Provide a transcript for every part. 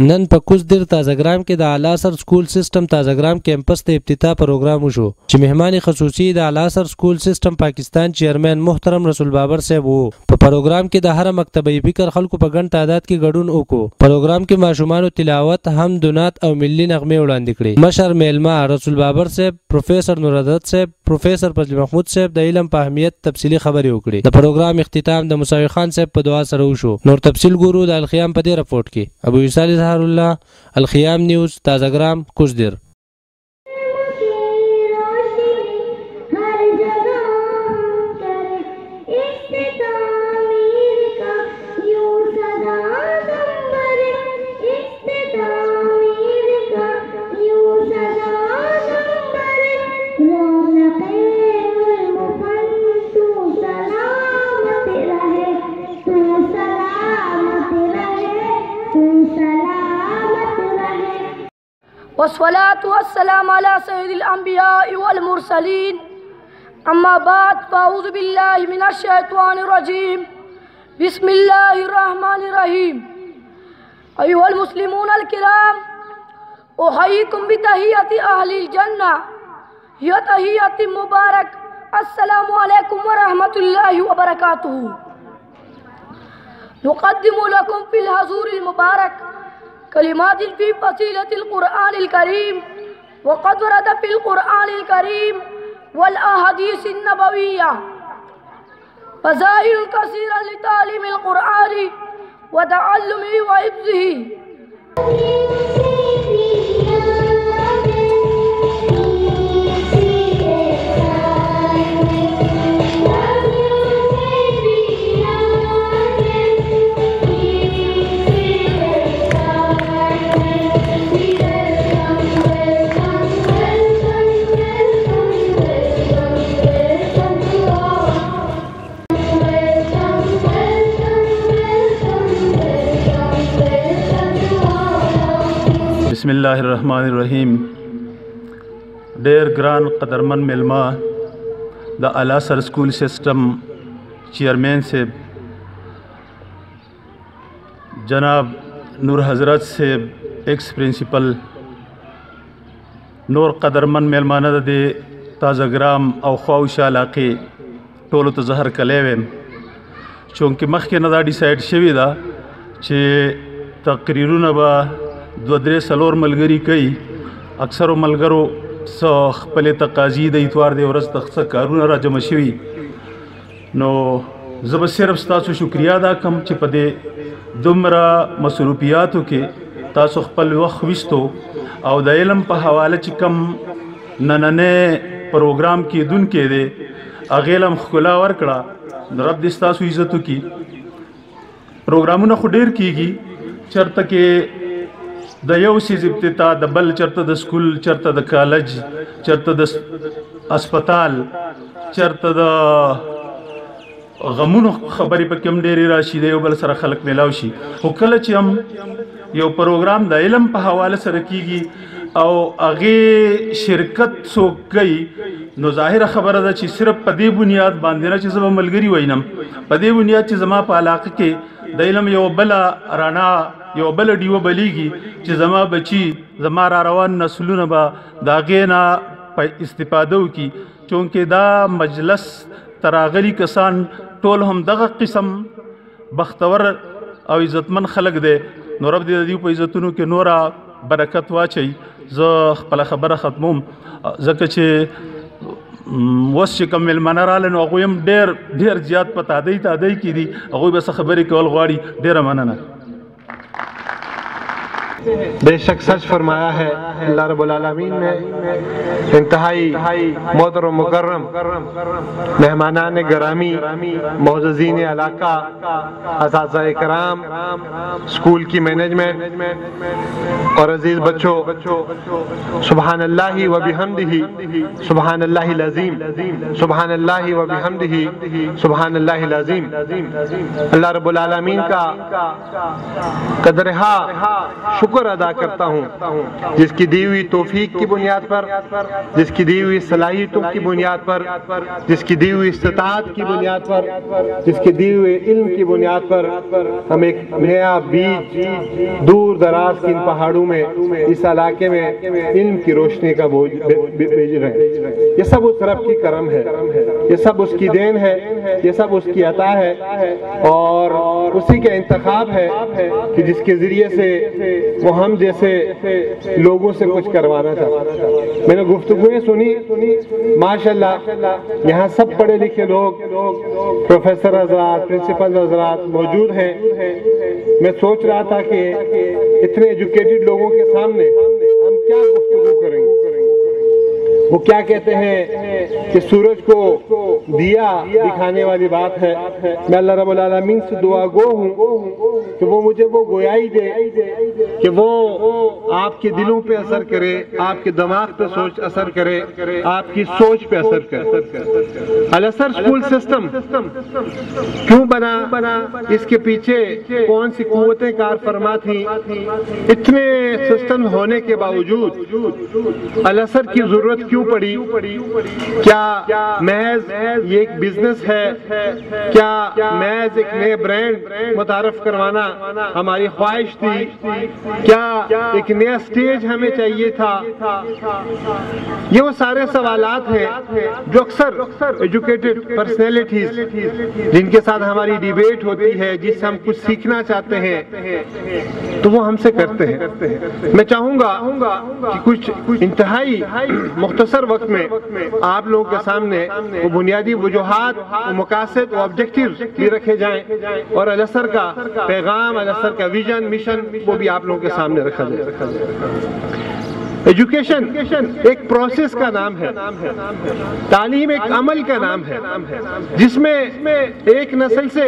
نن په کوزدر تازهګرام کې د اعلی سر سکول سیستم تازهګرام کیمپس ته افتتاح پروګرام وشو چې مهمان خصوصي د اعلی سر سکول سیستم پاکستان چیرمن محترم رسول بابر صاحب وو. په پروګرام کې د هر مکتبي فکر خلکو په ګڼ تعداد کې ګډون وکړو. پروګرام کې ماشومان تلاوت، حمد و نعت او ملي نغمه وړاندې کړې. مشر میلما رسول بابر صاحب، پروفیسور نورعدد صاحب، پروفیسور فضل محمود صاحب د علم په اهمیت تفصیلی خبرې وکړې. د پروګرام اختتام د مساوي خان صاحب په دعا سره وشو. نور تفصیل ګورو د الخیام په دې رپورت کې. ابو یوسف الله، الخیام نیوز، تازهګرام، کوزدر. والصلاة والسلام على سيد الأنبياء والمرسلين. أما بعد فأعوذ بالله من الشيطان الرجيم. بسم الله الرحمن الرحيم. أيها المسلمون الكرام، أحييكم بتحية أهل الجنة، هي تحية مبارك. السلام عليكم ورحمة الله وبركاته. نقدم لكم في الحضور المبارك كلمات في فصيلة القرآن الكريم، وقد ورد في القرآن الكريم والأحاديث النبوية فضائل كثيرة لتعليم القرآن وتعلمه وحفظه. بسم الله الرحمن الرحیم. ډیر ګران قدرمن میلما د اعلی سر سکول سیستم چیئرمین صاحب جناب نور حضرت صاحب، ایکس پرنسپل، نور قدرمن میلمانه د تازهګرام او خواوشا علاقې ټولو ته زهر کلی ویم، چونکې مخکې نه دا ډیسایډ شوي ده چې تقریرونه به 2-3 سلور ملګري کوي. اکثرو ملګرو څه خپلې تقاضي د اتوار د ورځ ته څه کارونه را جمع شوي، نو زه به صرف ستاسو شکریا ادا کوم چې په دې دومره مصروفیاتو کې تاسو خپل وخت ویستو او د علم په حواله چې کوم نننې پروګرام کېدونکی دی هغې له هم ښکلا ورکړه. رب دې ستاسو عزت وکړي. پروګرامونه خو ډېر کېږي، چېرته کې د یو سیز ابتدا، د بل چرته د سکول، چرته د کالج، چرته د اسپتال، چرته د غمونو خبرې پکې هم ډېرې راشي، د یو بل سره خلک میلاو شي. خو کله چې هم یو پروګرام د علم په حواله سره کیږي او هغې شرکت څوک کوي، نو ظاهره خبره ده چې صرف په دې بنیاد باندې نه چې زه به ملګري وینم، په دې بنیاد چې زما په علاقه کې د علم یو بله رڼا، یو بل ډیوه بلیږي چې زما بچي، زما را روان نسلونه به د هغې نه په استفاده وکړي. چونکې دا مجلس تراغلي کسان ټول هم دغه قسم بختور او عزتمن خلق دی، نو رب دې د دوی په عزتونو کې نوره برکت واچوي. زه خپله خبره ختموم ځکه چې اوس چې کوم میلمانه راغله نو هغوی هم ډېر زیات په تادۍ کې دي، هغوی به څه خبرې کول غواړي. ډېره مننه. بے شک سچ فرمایا ہے اللہ رب العالمین نے۔ انتہائی محترم و مکرم مہمانان گرامی، معززین علاقہ، اساتذہ کرام، اسکول کی مینجمنٹ اور عزیز بچوں، سبحان اللہ و بحمدہ، سبحان اللہ العظیم، سبحان اللہ و بحمدہ، سبحان اللہ العظیم۔ اللہ رب العالمین کا قدرہا شکر ادا کرتا ہوں، جس کی دی ہوئی توفیق کی بنیاد پر، جس کی دی ہوئی صلاحیتوں کی بنیاد پر، جس کی دی ہوئی استطاعت کی بنیاد پر، جس کی دی ہوئے علم کی بنیاد پر ہم ایک نیا بیج دور دراز کی ان پہاڑوں میں، اس علاقے میں علم کی روشنی کا بھیج رہے ہیں۔ یہ سب اس رب کی کرم ہے، یہ سب اس کی دین ہے، یہ سب اس کی عطا ہے، اور اسی کا انتخاب ہے کہ جس کے ذریعے سے وہ ہم جیسے لوگوں سے کچھ کروانا چاہتا۔ میں نے گفتگویں سنی، ماشاءاللہ یہاں سب پڑھے لکھے لوگ، پروفیسر حضرات، پرنسپل حضرات موجود ہیں۔ میں سوچ رہا تھا کہ اتنے ایجوکیٹڈ لوگوں کے سامنے ہم کیا گفتگو کریں گے۔ وہ کیا کہتے ہیں کہ سورج کو دیا دکھانے والی بات ہے۔ میں اللہ رب العالمین سے دعا گو ہوں کہ وہ مجھے وہ گویائی دے کہ وہ آپ کے دلوں پہ اثر کرے، آپ کے دماغ پہ اثر کرے، آپ کی سوچ پہ اثر کرے۔ الازہر اسکول سسٹم کیوں بنا، اس کے پیچھے کون سی قوتیں کار فرما تھیں؟ اتنے سسٹم ہونے کے باوجود الازہر کی ضرورت کیوں پڑی؟ کیا محض یہ ایک بزنس ہے؟ کیا محض ایک نئے برانڈ متعارف کروانا ہماری خواہش تھی؟ کیا ایک نیا سٹیج ہمیں چاہیے تھا؟ یہ وہ سارے سوالات ہیں جو اکثر ایجوکیٹڈ پرسنالٹیز جن کے ساتھ ہماری ڈیبیٹ ہوتی ہے، جس سے ہم کچھ سیکھنا چاہتے ہیں، تو وہ ہم سے کرتے ہیں۔ میں چاہوں گا کہ کچھ انتہائی مختصر وقت میں آپ لوگوں کے سامنے وہ بنیادی وجوہات، وہ مقاصد، وہ آبجیکٹیوز بھی رکھے جائیں، اور الازہر کا پیغام، الازہر کا ویژن، مشن، وہ بھی آپ لوگوں کے سامنے رکھا جائے۔ ایجوکیشن ایک پروسیس کا نام ہے، تعلیم ایک عمل کا نام ہے، جس میں ایک نسل سے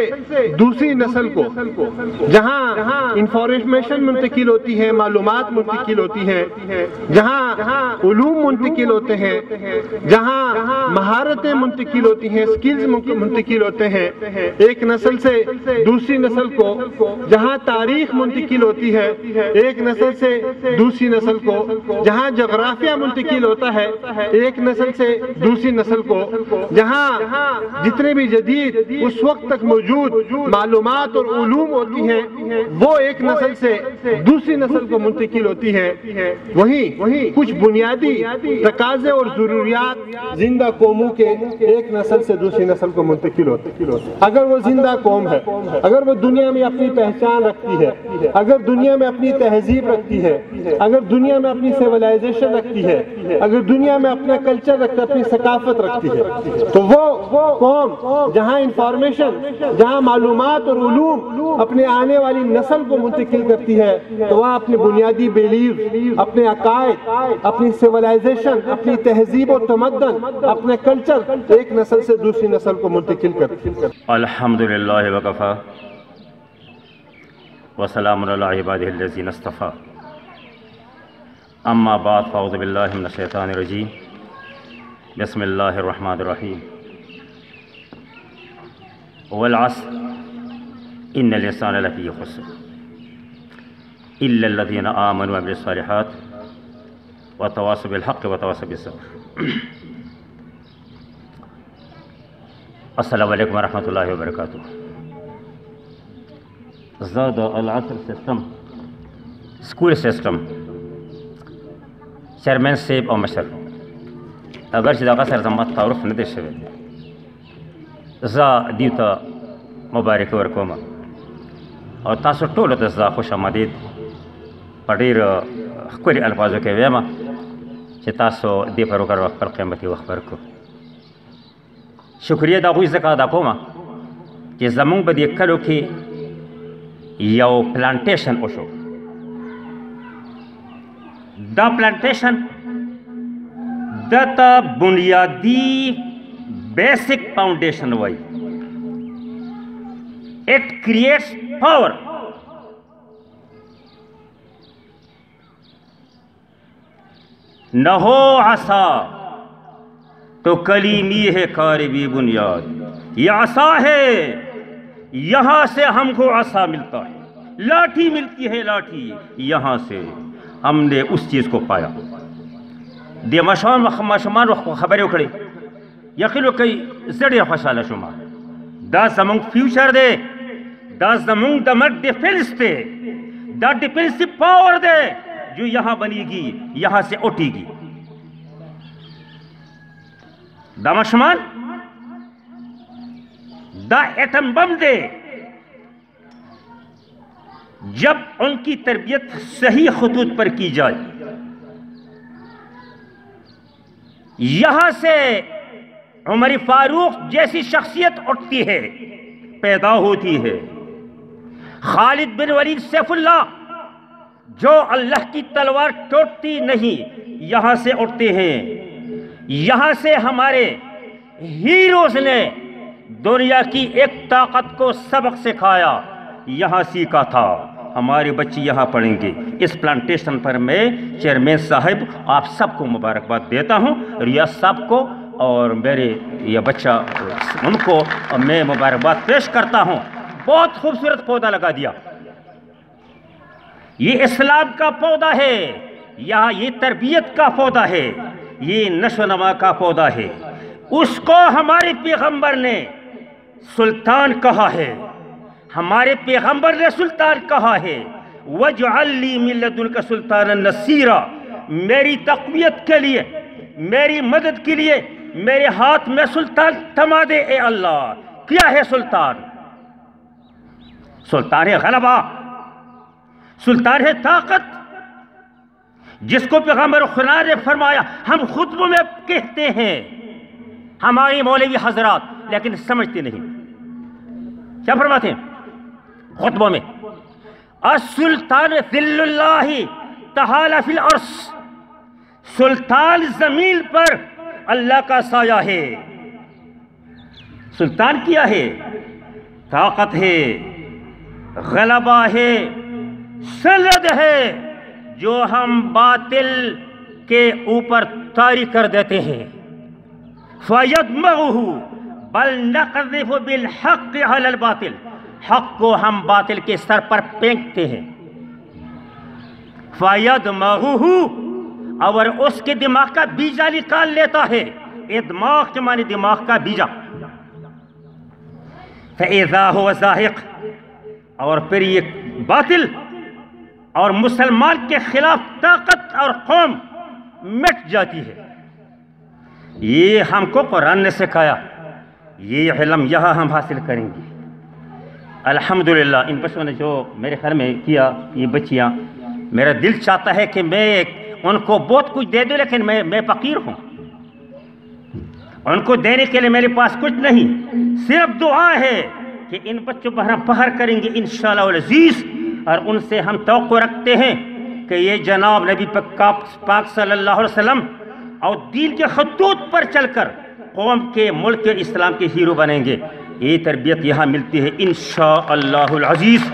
دوسری نسل کو جہاں انفارمیشن منتقل ہوتی ہے، معلومات منتقل ہوتی ہیں، جہاں علوم منتقل ہوتے ہیں، جہاں مہارتیں منتقل ہوتی ہیں، سکلز منتقل ہوتے ہیں، ایک نسل سے دوسری نسل کو جہاں تاریخ منتقل ہوتی ہے، ایک نسل سے دوسری نسل کو جہاں جغرافیہ منتقل ہوتا ہے، ایک نسل سے دوسری نسل کو جہاں جتنے بھی جدید اس وقت تک موجود معلومات اور علوم ہوتی ہیں وہ ایک نسل سے دوسری نسل کو منتقل ہوتی ہیں، وہیں کچھ بنیادی تقاضے اور ضروریات زندہ قوموں کے ایک نسل سے دوسری نسل کو منتقل ہوتے ہیں۔ اگر وہ زندہ قوم ہے، اگر وہ دنیا میں اپنی پہچان رکھتی ہے، اگر دنیا میں اپنی تہذیب رکھتی ہے، اگر دنیا میں اپنی سیولائزیشن رکھتی ہے، اگر دنیا میں اپنا کلچر رکھتی ہے، اپنی ثقافت رکھتی ہے، تو وہ قوم جہاں انفارمیشن، جہاں معلومات اور علوم اپنے آنے والی نسل کو منتقل کرتی ہے، تو وہاں اپنے بنیادی بیلیف، اپنے عقائد، اپنی سیولائزیشن، اپنی تہذیب و تمدن، اپنے کلچر ایک نسل سے دوسری نسل کو منتقل کرتی ہے۔ الحمدللہ وکفا وسلام علی عبادہ الذین اصطفیٰ، اما بعد فاعوذ باللہ من الشیطان الرجیم، بسم اللہ الرحمن الرحیم، والعصر ان الانسان لفی خسر الا الذین آمنوا وعملوا الصالحات وتواصوا بالحق وتواصوا بالصبر۔ السلام علیکم ورحمۃ اللہ وبرکاتہ۔ زاد العصر سسٹم سکول سسٹم چیئرمین صاحب او مشر اگر چې دغه سره زما تعارف نه دی شوی، زه دیو ته مبارکي ورکوم او تاسو ټولو ته زه خوش آمدید په ډېرو ښکلي الفاظو کې وایم چې تاسو دې پروګرام خپل قیمتي وخت ورکړو. شکریه د هغوی ځکه ادا کوم چې زمونږ په دې کلو کې یو پلانټیشن وشو دا پلانٹیشن دا بنیادی basic foundation why it creates power نہ ہو عصا تو کلیمی ہے کاربی بنیاد، یہ عصا ہے، یہاں سے ہم کو عصا ملتا ہے، لاٹھی ملتی ہے، لاٹھی یہاں سے ہم نے اس چیز کو پایا. دے ماشومان خبریں اکھڑی یقینو کئی زڑی خوشحال شما دا زمونگ فیوچر دے، دا زمونگ دا مر ڈیفنس دے، دا ڈیفنسی پاور دے جو یہاں بنی گی، یہاں سے اٹھی گی. دا ماشومان دا ایٹم بم دے، جب ان کی تربیت صحیح خطوط پر کی جائے، یہاں سے عمر فاروق جیسی شخصیت اٹھتی ہے، پیدا ہوتی ہے. خالد بن ولید سیف اللہ جو اللہ کی تلوار ٹوٹتی نہیں، یہاں سے اٹھتے ہیں. یہاں سے ہمارے ہیروز نے دنیا کی ایک طاقت کو سبق سکھایا، یہاں سیکھا تھا. ہمارے بچے یہاں پڑھیں گے. اس پلانٹیشن پر میں چیئرمین صاحب آپ سب کو مبارکباد دیتا ہوں، ریاض صاحب کو اور میرے یہ بچہ ان کو میں مبارکباد پیش کرتا ہوں. بہت خوبصورت پودا لگا دیا. یہ اسلام کا پودا ہے، یہاں یہ تربیت کا پودا ہے، یہ نشو و نما کا پودا ہے. اس کو ہمارے پیغمبر نے سلطان کہا ہے، ہمارے پیغمبر نے سلطان کہا ہے. وَاجْعَلْ لِي مِن لَّدُنْكَ سُلْطَانًا نَصِيرًا، میری تقویت کے لیے، میری مدد کے لیے میرے ہاتھ میں سلطان تھما دے اے اللہ. کیا ہے سلطان؟ سلطان ہے غلبہ، سلطان ہے طاقت، جس کو پیغمبر خدا نے فرمایا. ہم خطبوں میں کہتے ہیں ہماری مولوی حضرات، لیکن سمجھتے نہیں. کیا فرماتے ہیں خطبوں میں؟ السلطان ذل اللہ تعالی فی الارض، سلطان زمین پر اللہ کا سایہ ہے. سلطان کیا ہے؟ طاقت ہے، غلبہ ہے، سند ہے، جو ہم باطل کے اوپر طاری کر دیتے ہیں. فَيَدْمَغُهُ بَلْ نَقْذِفُ بِالْحَقِّ عَلَى الْبَاطِلِ، حق کو ہم باطل کے سر پر پھینکتے ہیں. فَيَدْمَغُهُ، اور اس کے دماغ کا بیجا نکال لیتا ہے. ادماغ کے معنی دماغ کا بیجا. فَإِذَا هُوَ زَاهِقٌ، اور پھر یہ باطل اور مسلمان کے خلاف طاقت اور قوم مٹ جاتی ہے. یہ ہم کو قرآن نے سکھایا، یہ علم یہاں ہم حاصل کریں گے. الحمدللہ ان بچوں نے جو میرے خیال میں کیا، یہ بچیاں، میرا دل چاہتا ہے کہ میں ان کو بہت کچھ دے دوں، لیکن میں فقیر ہوں. ان کو دینے کے لیے میرے پاس کچھ نہیں، صرف دعا ہے کہ ان بچوں پر ہم فخر کریں گے انشاءاللہ العزیز. اور ان سے ہم توقع رکھتے ہیں کہ یہ جناب نبی پاک صلی اللہ علیہ وسلم اور دین کے خطوط پر چل کر قوم کے، ملک کے، اسلام کے ہیرو بنیں گے. یہ تربیت یہاں ملتی ہے انشاءاللہ العزیز.